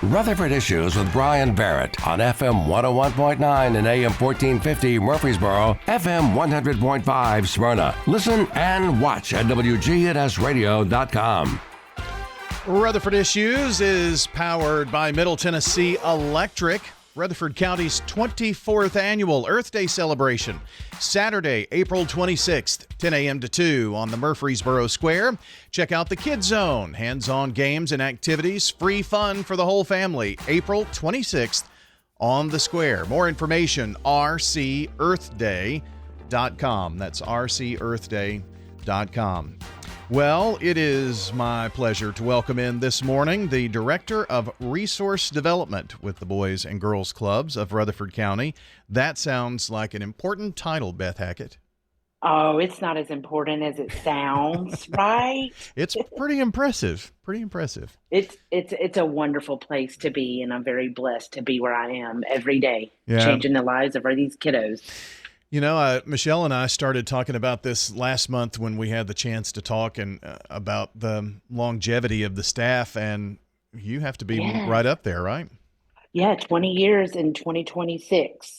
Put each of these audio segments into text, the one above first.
Rutherford Issues with Bryan Barrett on FM 101.9 and AM 1450 Murfreesboro, FM 100.5 Smyrna. Listen and watch at WGNSradio.com. Rutherford Issues is powered by Middle Tennessee Electric. Rutherford County's 24th annual Earth Day celebration, Saturday, April 26th, 10 a.m. to 2 on the Murfreesboro Square. Check out the Kids Zone, hands-on games and activities, free fun for the whole family, April 26th on the Square. More information, rcearthday.com. That's rcearthday.com. Well, it is my pleasure to welcome in this morning the Director of Resource Development with the Boys and Girls Clubs of Rutherford County. That sounds like an important title, Beth Hackett. Oh, it's not as important as it sounds, right? It's pretty impressive. Pretty impressive. It's a wonderful place to be, and I'm very blessed to be where I am every day, Yeah. changing the lives of these kiddos. You know, Michelle and I started talking about this last month when we had the chance to talk and about the longevity of the staff, and you have to be right up there, right? Yeah, 20 years in 2026.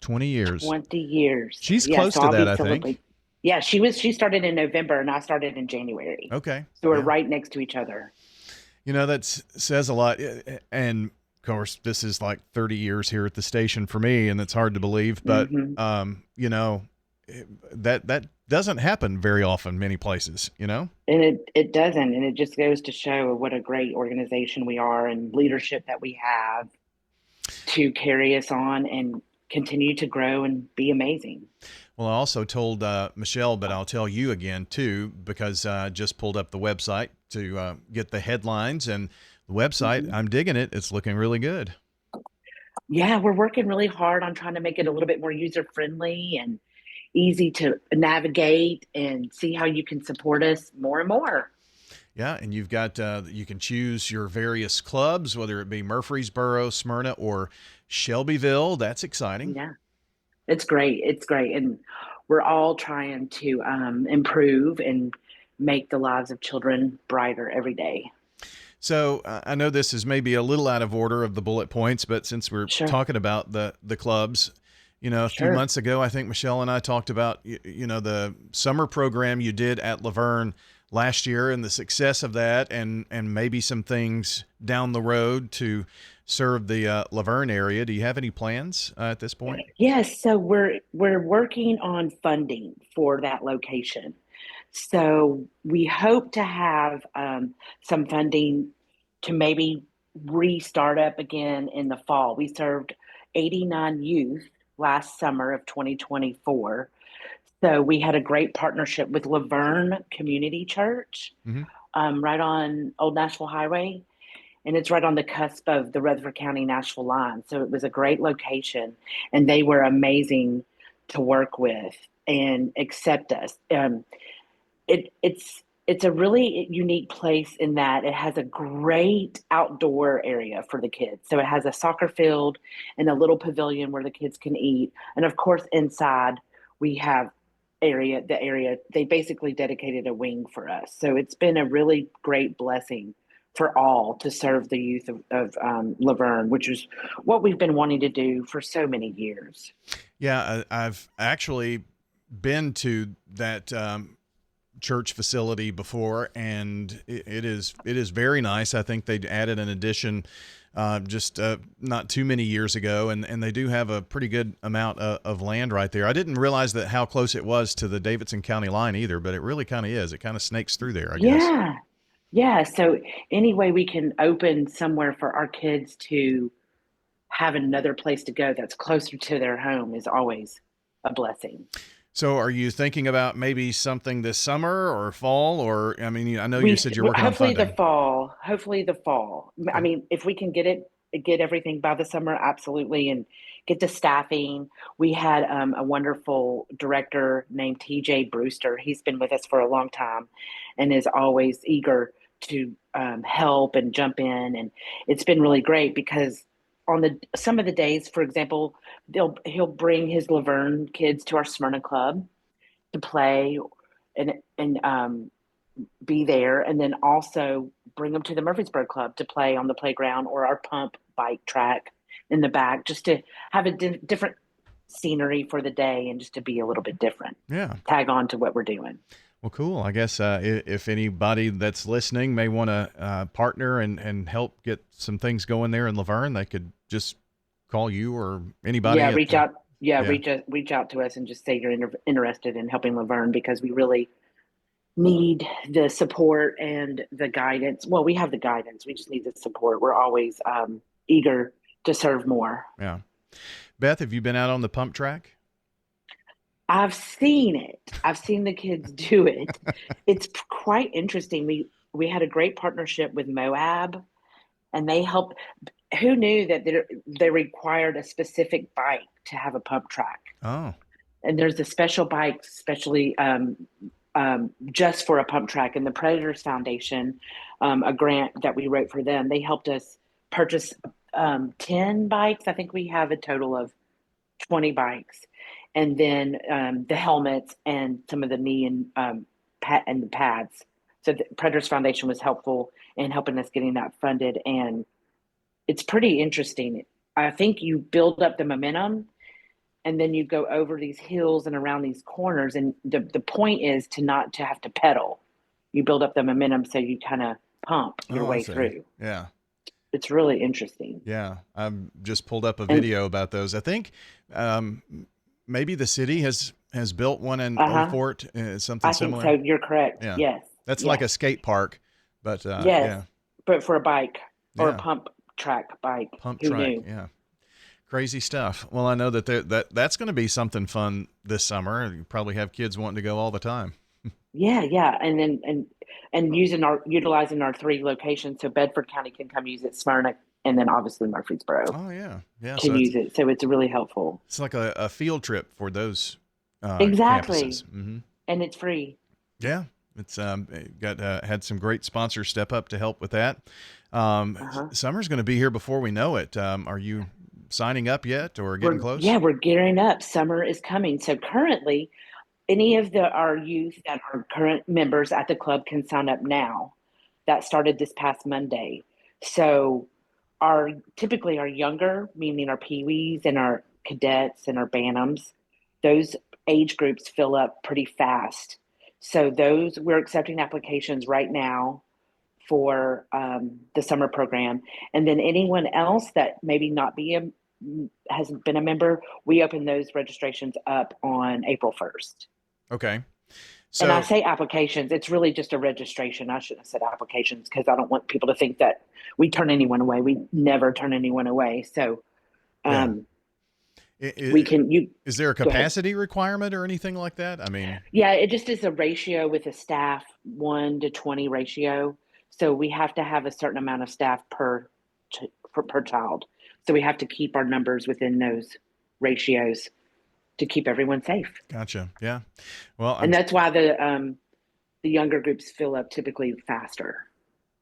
20 years. 20 years. She's close to that, I think. Yeah, she started in November, and I started in January. Okay. So we're right next to each other. You know, that says a lot, and of course, this is like 30 years here at the station for me, and it's hard to believe. But, you know, that doesn't happen very often many places, you know? And it doesn't. And it just goes to show what a great organization we are and leadership that we have to carry us on and continue to grow and be amazing. Well, I also told Michelle, but I'll tell you again, too, because I just pulled up the website to get the headlines, and the website, I'm digging it. It's looking really good. Yeah, we're working really hard on trying to make it a little bit more user-friendly and easy to navigate and see how you can support us more and more. Yeah, and you've got, you can choose your various clubs, whether it be Murfreesboro, Smyrna, or Shelbyville. That's exciting. Yeah, it's great. It's great. And we're all trying to improve and make the lives of children brighter every day. So I know this is maybe a little out of order of the bullet points, but since we're talking about the clubs, you know, a few months ago, I think Michelle and I talked about, you know, the summer program you did at Laverne last year and the success of that, and maybe some things down the road to serve the Laverne area. Do you have any plans at this point? Yes. So we're working on funding for that location. So we hope to have some funding to maybe restart up again in the fall. We served 89 youth last summer of 2024. So we had a great partnership with Laverne Community Church, right on Old Nashville Highway. And it's right on the cusp of the Rutherford County Nashville line. So it was a great location, and they were amazing to work with and accept us. It's a really unique place in that it has a great outdoor area for the kids. So it has a soccer field and a little pavilion where the kids can eat. And of course, inside we have the area, they basically dedicated a wing for us. So it's been a really great blessing for all to serve the youth of Laverne, which is what we've been wanting to do for so many years. Yeah, I've actually been to that church facility before, and it is very nice. I think they added an addition just not too many years ago, and they do have a pretty good amount of land right there. I didn't realize that how close it was to the Davidson County line either, but it really kind of is. It kind of snakes through there, I guess. Yeah. So any way we can open somewhere for our kids to have another place to go that's closer to their home is always a blessing. So are you thinking about maybe something this summer or fall, or, I mean, I know you said you're working on funding. Hopefully the fall. Okay. I mean, if we can get everything by the summer, absolutely. And get the staffing. We had a wonderful director named TJ Brewster. He's been with us for a long time and is always eager to help and jump in. And it's been really great because on some of the days, for example, he'll bring his Laverne kids to our Smyrna club to play, and be there, and then also bring them to the Murfreesboro Club to play on the playground or our pump bike track in the back, just to have a different scenery for the day and just to be a little bit different. Yeah. Tag on to what we're doing. Well, cool. I guess if anybody that's listening may want to partner and help get some things going there in Laverne, they could just call you or anybody. Yeah, reach out. Yeah, reach out to us and just say you're interested in helping Laverne, because we really need the support and the guidance. Well, we have the guidance. We just need the support. We're always eager to serve more. Yeah. Beth, have you been out on the pump track? I've seen it. I've seen the kids do it. It's quite interesting. We had a great partnership with Moab, and they helped. Who knew that they required a specific bike to have a pump track? Oh. And there's a special bike, especially just for a pump track. And the Predators Foundation, a grant that we wrote for them, they helped us purchase 10 bikes. I think we have a total of 20 bikes. And then the helmets and some of the knee and the pads. So the Predators Foundation was helpful in helping us getting that funded. And it's pretty interesting. I think you build up the momentum, and then you go over these hills and around these corners. And the point is not to have to pedal. You build up the momentum so you kind of pump your way through. Yeah. It's really interesting. Yeah. I've just pulled up a video about those. I think maybe the city has built one in Old Fort, something similar. I think so. You're correct. Yeah. Yes. That's like a skate park, but yes, yeah. But for a bike or a pump track bike. Who knew? Yeah. Crazy stuff. Well, I know that's going to be something fun this summer. You probably have kids wanting to go all the time. Yeah. And utilizing our 3 locations, so Bedford County can come use it, Smyrna, and then obviously Murfreesboro. Oh yeah. Can use it. So it's really helpful. It's like a field trip for those exactly. campuses. Mm-hmm. And it's free. Yeah. It's had some great sponsors step up to help with that. Summer's going to be here before we know it. Are you signing up yet or getting close? Yeah, we're gearing up. Summer is coming. So currently, any of our youth that are current members at the club can sign up now. That started this past Monday. So typically our younger, meaning our peewees and our cadets and our bantams, those age groups fill up pretty fast. So we're accepting applications right now for the summer program. And then anyone else that maybe hasn't been a member, we open those registrations up on April 1st. Okay. So, and I say applications, it's really just a registration. I shouldn't have said applications, because I don't want people to think that we turn anyone away. We never turn anyone away. So is there a capacity requirement or anything like that? I mean, yeah, it just is a ratio with a staff 1-20 ratio. So we have to have a certain amount of staff per child. So we have to keep our numbers within those ratios to keep everyone safe. Gotcha. Yeah. Well, and that's why the younger groups fill up typically faster.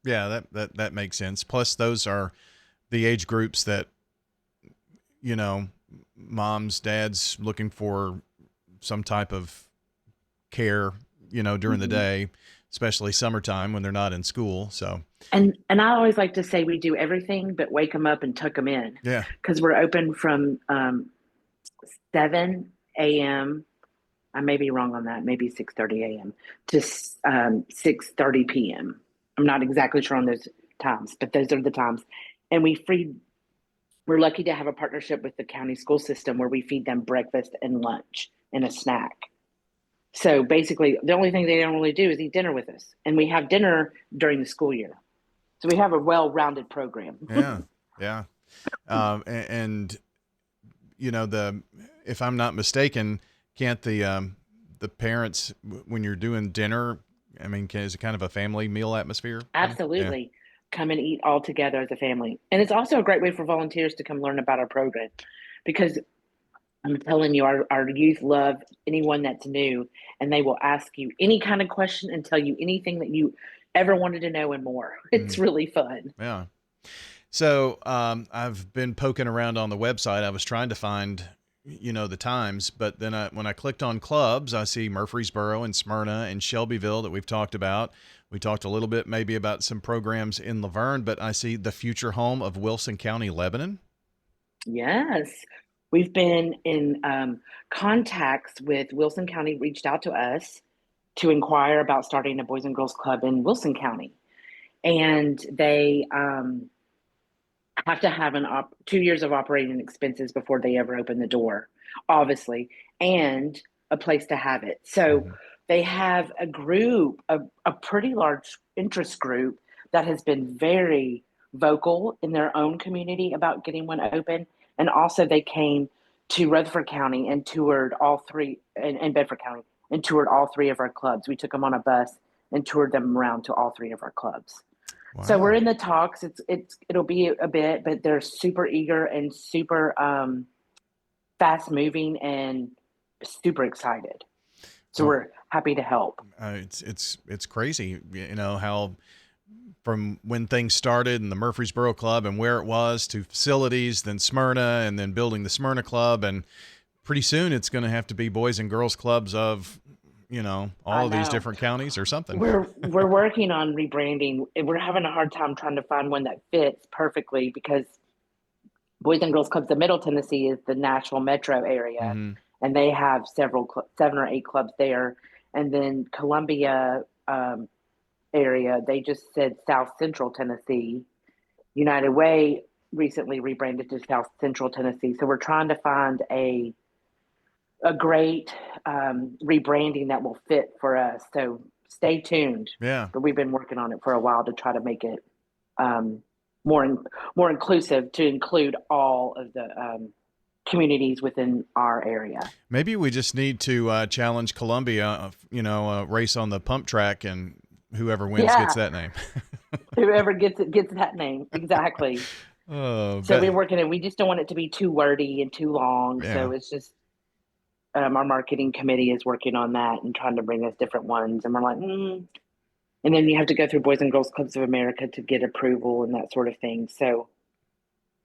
Yeah, that makes sense. Plus, those are the age groups that, moms, dads looking for some type of care, during the day, especially summertime when they're not in school. So, and I always like to say we do everything but wake them up and tuck them in. Yeah. Because we're open from 7 a.m. I may be wrong on that. Maybe 6:30 a.m. to 6:30 p.m. I'm not exactly sure on those times, but those are the times. And we're lucky to have a partnership with the county school system where we feed them breakfast and lunch and a snack. So basically, the only thing they don't really do is eat dinner with us. And we have dinner during the school year. So we have a well-rounded program. Yeah. And if I'm not mistaken, can't the parents, when you're doing dinner, I mean, is it kind of a family meal atmosphere? Absolutely. Yeah. Come and eat all together as a family. And it's also a great way for volunteers to come learn about our program, because I'm telling you, our youth love anyone that's new, and they will ask you any kind of question and tell you anything that you ever wanted to know and more. It's really fun. Yeah. So I've been poking around on the website. I was trying to find, the times, but then when I clicked on clubs, I see Murfreesboro and Smyrna and Shelbyville that we've talked about. We talked a little bit maybe about some programs in Laverne, but I see the future home of Wilson County, Lebanon. Yes. We've been in contacts with Wilson County, reached out to us to inquire about starting a Boys and Girls Club in Wilson County. And they have to have 2 years of operating expenses before they ever open the door, obviously, and a place to have it. So they have a group, a pretty large interest group that has been very vocal in their own community about getting one open. And also they came to Rutherford County and toured all three, and Bedford County, and toured all three of our clubs. We took them on a bus and toured them around to all three of our clubs. Wow. So we're in the talks. It'll be a bit, but they're super eager and super fast moving and super excited. So we're happy to help. It's crazy, how from when things started in the Murfreesboro Club and where it was to facilities, then Smyrna, and then building the Smyrna Club, and pretty soon it's going to have to be Boys and Girls Clubs of all of these different counties or something. We're working on rebranding. We're having a hard time trying to find one that fits perfectly because Boys and Girls Clubs of Middle Tennessee is the Nashville metro area, and they have 7 or 8 clubs there. And then Columbia area, they just said South Central Tennessee. United Way recently rebranded to South Central Tennessee. So we're trying to find a great rebranding that will fit for us. So stay tuned. Yeah. But we've been working on it for a while to try to make it more inclusive, to include all of the communities within our area. Maybe we just need to challenge Columbia, a race on the pump track, and whoever wins gets that name. Whoever gets it gets that name. Exactly. So we're working it. We just don't want it to be too wordy and too long. Yeah. So it's just our marketing committee is working on that and trying to bring us different ones. And we're like, And then you have to go through Boys and Girls Clubs of America to get approval and that sort of thing. So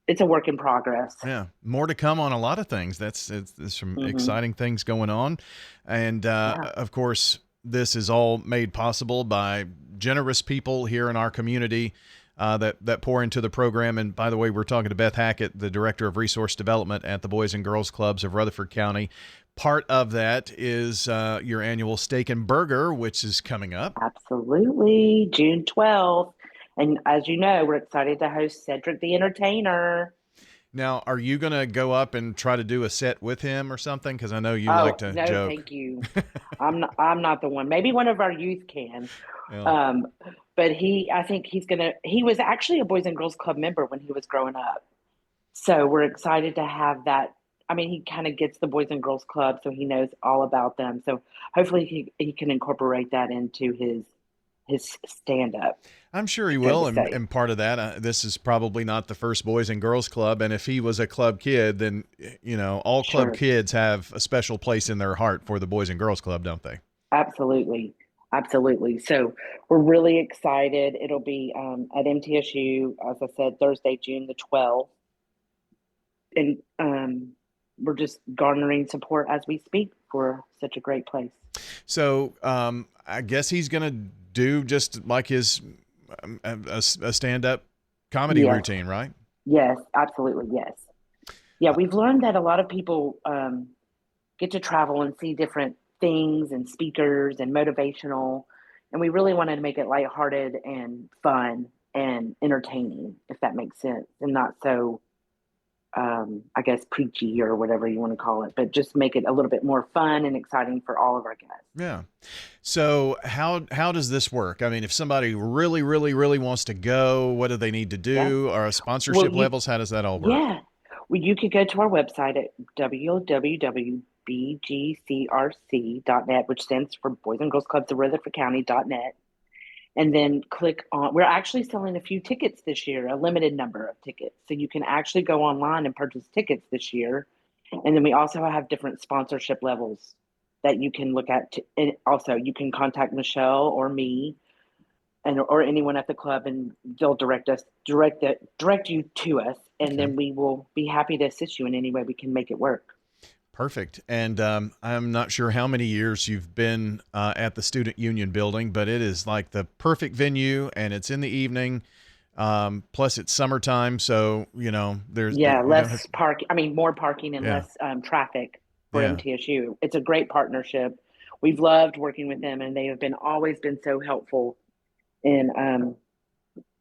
it's a work in progress. Yeah. More to come on a lot of things. There's some exciting things going on. And of course, this is all made possible by generous people here in our community that pour into the program. And by the way, we're talking to Beth Hackett, the Director of Resource Development at the Boys and Girls Clubs of Rutherford County. Part of that is your annual Steak and Burger, which is coming up. Absolutely. June 12th. And as you know, we're excited to host Cedric the Entertainer. Now, are you going to go up and try to do a set with him or something? Because I know you like to joke. No, thank you. I'm not the one. Maybe one of our youth can. Yeah. But I think he was actually a Boys and Girls Club member when he was growing up. So we're excited to have that. I mean, he kind of gets the Boys and Girls Club, so he knows all about them. So hopefully he can incorporate that into his stand-up. I'm sure he will, and part of that, this is probably not the first Boys and Girls Club, and if he was a club kid, then, all club kids have a special place in their heart for the Boys and Girls Club, don't they? Absolutely. Absolutely. So we're really excited. It'll be at MTSU, as I said, Thursday, June the 12th. And we're just garnering support as we speak for such a great place. So I guess he's going to do just like his a stand-up comedy routine, right? Yes, absolutely. Yes. Yeah, we've learned that a lot of people get to travel and see different things and speakers and motivational. And we really wanted to make it lighthearted and fun and entertaining, if that makes sense, and not so I guess preachy or whatever you want to call it, but just make it a little bit more fun and exciting for all of our guests. Yeah. So how does this work? I mean, if somebody really, really, really wants to go, what do they need to do? Or sponsorship levels? How does that all work? Yeah. Well, you could go to our website at www.bgcrc.net, which stands for Boys and Girls Clubs of Rutherford County.net. And then click on, we're actually selling a few tickets this year, a limited number of tickets. So you can actually go online and purchase tickets this year. And then we also have different sponsorship levels that you can look at. And also you can contact Michelle or me or anyone at the club, and they'll direct you to us. And then we will be happy to assist you in any way we can make it work. Perfect. And I'm not sure how many years you've been at the Student Union building, but it is like the perfect venue, and it's in the evening. Plus, it's summertime, so there's less parking. I mean, more parking and Yeah. less traffic for Yeah. MTSU. It's a great partnership. We've loved working with them, and they have always been so helpful in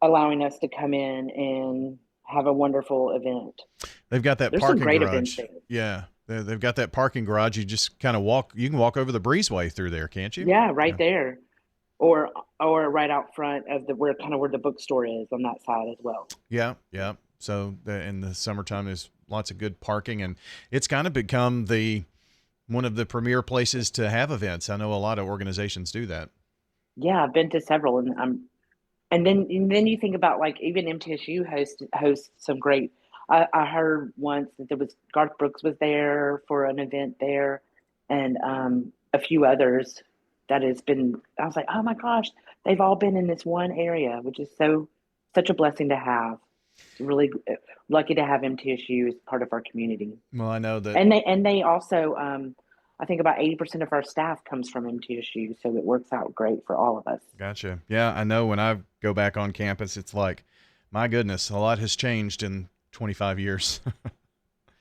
allowing us to come in and have a wonderful event. They've got that There's some parking great garage. events there. Yeah, they've got that parking garage. You just kind of walk. You can walk over the breezeway through there, can't you? Yeah, right there, or right out front of where the bookstore is on that side as well. Yeah, yeah. So in the summertime, there's lots of good parking, and it's kind of become one of the premier places to have events. I know a lot of organizations do that. Yeah, I've been to several, and then you think about like even MTSU hosts some great. I heard once that there was Garth Brooks was there for an event there, and a few others that has been. I was like, oh my gosh, they've all been in this one area, which is such a blessing to have. It's really lucky to have MTSU as part of our community. Well, I know that, and they also. I think about 80% of our staff comes from MTSU, so it works out great for all of us. Gotcha. Yeah, I know when I go back on campus, it's like, my goodness, a lot has changed in 25 years.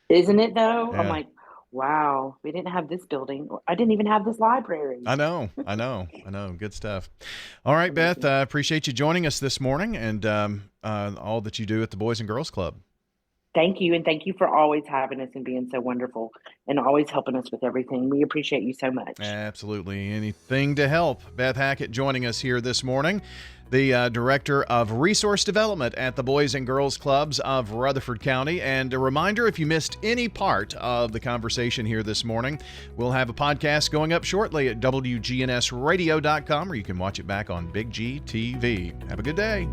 Isn't it, though? Yeah. I'm like, wow, we didn't have this building. I didn't even have this library. I know. Good stuff. All right, Beth, I appreciate you joining us this morning and all that you do at the Boys and Girls Club. Thank you, and thank you for always having us and being so wonderful and always helping us with everything. We appreciate you so much. Absolutely. Anything to help. Beth Hackett joining us here this morning, the Director of Resource Development at the Boys and Girls Clubs of Rutherford County. And a reminder, if you missed any part of the conversation here this morning, we'll have a podcast going up shortly at WGNSradio.com, or you can watch it back on Big G TV. Have a good day.